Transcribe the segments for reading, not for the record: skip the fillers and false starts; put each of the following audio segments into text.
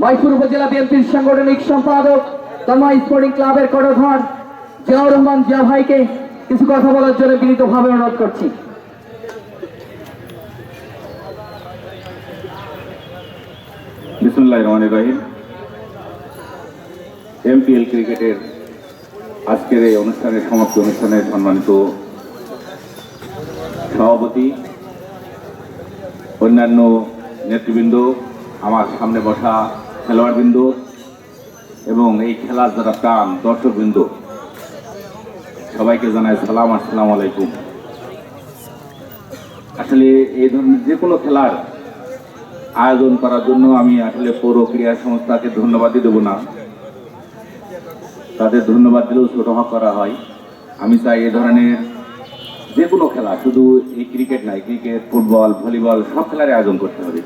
মহেশপুর উপজেলা বিএনপির সাংগঠনিক সম্পাদক তন্ময় স্পোর্টিং ক্লাবের কর্ণধার জিয়াউর রহমান জিয়া ভাইকে কিছু কথা বলার জন্য বিনীতভাবে অনুরোধ করছি। বিসমিল্লাহির রহমানির রহিম। এমপিএল ক্রিকেটের আজকের এই অনুষ্ঠানের সমাপ্তি অনুষ্ঠানের সম্মানিত সভাপতি, অন্যান্য নেতৃবৃন্দ, আমার সামনে বসা খেলোয়াড়বৃন্দ এবং এই খেলার যারা প্রাণ দর্শকবৃন্দ, সবাইকে জানাই সালাম, আসসালামু আলাইকুম। আসলে এই ধরনের যে কোনো খেলার আয়োজন করার জন্য আমি আসলে পৌর ক্রীড়া সংস্থাকে ধন্যবাদই দেব না, তাদের ধন্যবাদ দিলেও ছোট করা হয়। আমি চাই এই ধরনের যে কোনো খেলা, শুধু এই ক্রিকেট নয়, ক্রিকেট, ফুটবল, ভলিবল সব খেলার আয়োজন করতে হবে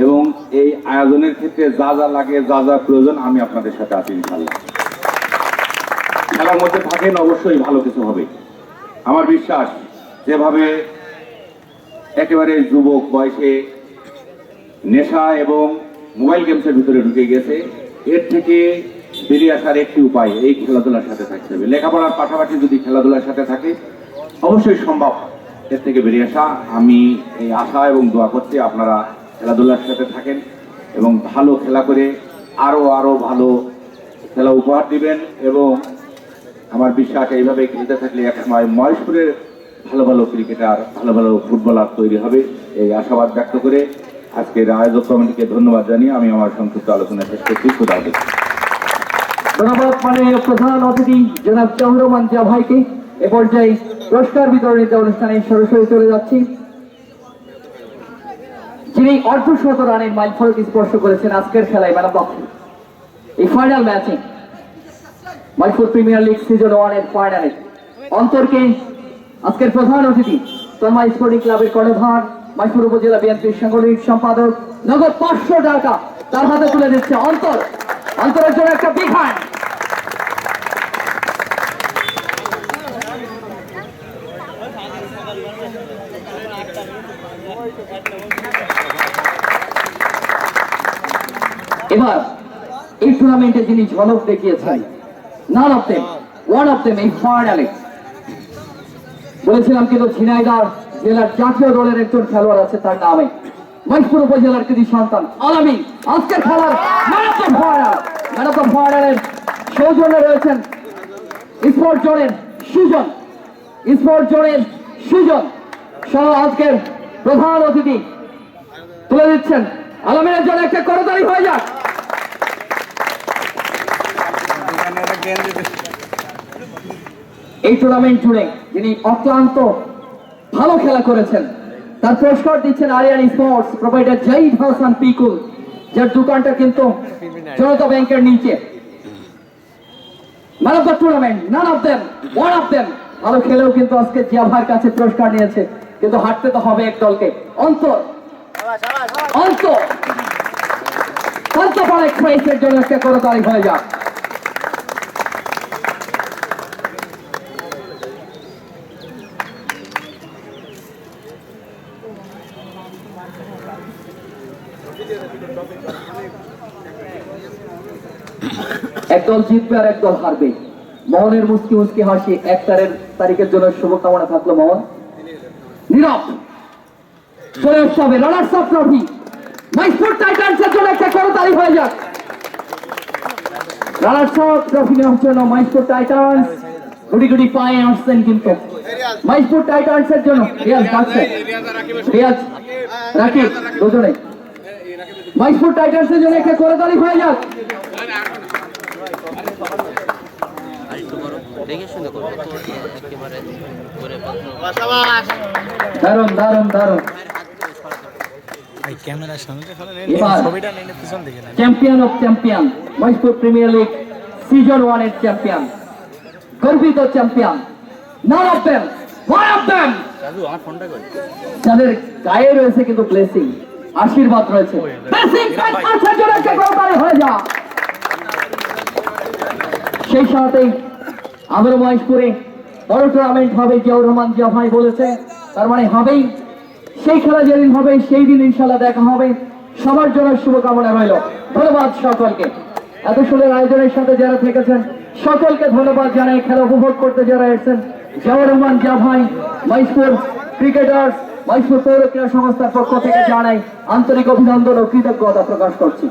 এবং এই আয়োজনের ক্ষেত্রে যা যা লাগে, যা যা প্রয়োজন, আমি আপনাদের সাথে আছি ইনশাআল্লাহ। খেলার মধ্যে থাকেন, অবশ্যই ভালো কিছু হবে। আমার বিশ্বাস, যেভাবে একেবারে যুবক বয়সে নেশা এবং মোবাইল গেমসের ভিতরে ঢুকে গেছে, এর থেকে বেরিয়ে আসার একটি উপায় এই খেলাধুলার সাথে থাকতে হবে। লেখাপড়ার পাশাপাশি যদি খেলাধুলার সাথে থাকে, অবশ্যই সম্ভব এর থেকে বেরিয়ে আসা। আমি এই আশা এবং দোয়া করছি আপনারা খেলাধুলার সাথে থাকেন এবং ভালো খেলা করে আরও ভালো খেলা উপহার দিবেন এবং আমার বিশ্বাস এইভাবে খেলতে থাকলে একসময় মহেশপুরের ভালো ভালো ক্রিকেটার, ভালো ভালো ফুটবলার তৈরি হবে, এই আশাবাদ ব্যক্ত করে আজকের আয়োজক কমিটিকে ধন্যবাদ জানিয়ে আমি আমার সংক্ষিপ্ত আলোচনা শেষ করছি। খুদা হাফেজ। ধন্যবাদ মাননীয় প্রধান অতিথি জনাব জিয়াউর রহমান জিয়া ভাইকে। এ পর্যায়ে পুরস্কার বিতরণীতে অনুষ্ঠানে সরাসরি চলে যাচ্ছি। যিনি অর্ধশত রানের মাইলফলক স্পর্শ করেছেন আজকের খেলায়, ম্যান অফ দ্য ম্যাচ, এই ফাইনাল ম্যাচে মহেশপুর প্রিমিয়ার লিগ সিজন 1 এর ফাইনালে অন্তরকে আজকের প্রধান অতিথি তন্ময় স্পোর্টিং ক্লাবের কর্ণধার মহেশপুর উপজেলা বিএনপির সাংগঠনিক সম্পাদক নগদ 500 টাকা তার হাতে তুলে দিচ্ছে অন্তর। অন্তরের জন্য একটা বিগ হ্যান্ড। এবার এই টুর্নামেন্টে যিনি ঝলক দেখিয়েছেন, none of them, one of them, এই ফাইনালে বলেছিলাম কিন্তু ঝিনাইদহ জেলার জাতীয় দলের একজন খেলোয়াড় আছে, তার নামে মহেশপুর উপজেলার কৃতি সন্তান আলামিন আজকের খেলার man of the final. Man of the ফাইনালের সৌজন্যে রয়েছেন স্পোর্ট জোনের সুজন, স্পোর্ট জোনের সুজন সহ আজকের প্রধান অতিথি তুলে দিচ্ছেন আলামিনের জন্য একটা করতালি হয়ে যাক। এই টুর্নামেন্ট জুড়ে যিনি অক্লান্ত ভালো খেলা করেছেন, তার পুরস্কার দিচ্ছেন আরিয়ান স্পোর্টস প্রোভাইডার জাহিদ হাসান পিকুল, যার দোকানটা কিন্তু জনতা ব্যাংকের নিচে। Man of the tournament, none of them, one of them, ভালো খেলেও কিন্তু আজকে জিয়া ভাইয়ের কাছে পুরস্কার নিয়েছে, কিন্তু হাঁটতে তো হবে এক দলকে। অন্তর অন্তর অন্তপাড়া এক্সপ্রেসের জন্য একটা করতালি হয়ে যাক। একদল জিতবে আর একদল হারবে। মোহনের মুস্কি মুস্কি হাসি 1 তারিখের জন্য শুভকামনা থাকলো। মোহন নীরব চলে আসতে হবে। রানার্স আপ ট্রফি মহেশপুর টাইটান্সের জন্য একটা করতালি হয়ে যাক। রানার্স আপ ট্রফি নেওয়ার জন্য মহেশপুর টাইটান্স গুটি পায়ে আসছেন, কিন্তু মহেশপুর টাইটান্সের জন্য রিয়াজ ডাকছেন, রিয়াজ রাকিব দুজনে মহেশপুর টাইটান্সের জন্য একটা করতালি হয়ে যাক। দারুন দারুন দারুন। Champion of champion, Maheshpur premier league season 1 এর চ্যাম্পিয়ন, গর্বিত champion, none of them, one of them, যাদের গায়ে রয়েছে কিন্তু ব্লেসিং, আশীর্বাদ রয়েছে। সেই সাথেই আমাদের মহেশপুরে বড় টুর্নামেন্ট হবে, জিয়াউর রহমান জিয়া ভাই বলেছে, তার মানে হবেই। সেই খেলা যেদিন হবে সেই দিন ইনশাল্লাহ দেখা হবে। সবার জন্য শুভকামনা রইল। ধন্যবাদ সকলকে। এত সুন্দর আয়োজনের সাথে যারা থেকেছেন সকলকে ধন্যবাদ জানাই। খেলা উপভোগ করতে যারা এসেছেন, জাওয়ার রহমান জাভাই, মহেশপুর ক্রিকেটার্স, মহেশপুর পৌর ক্রীড়া সংস্থার পক্ষ থেকে জানাই আন্তরিক অভিনন্দন ও কৃতজ্ঞতা প্রকাশ করছি।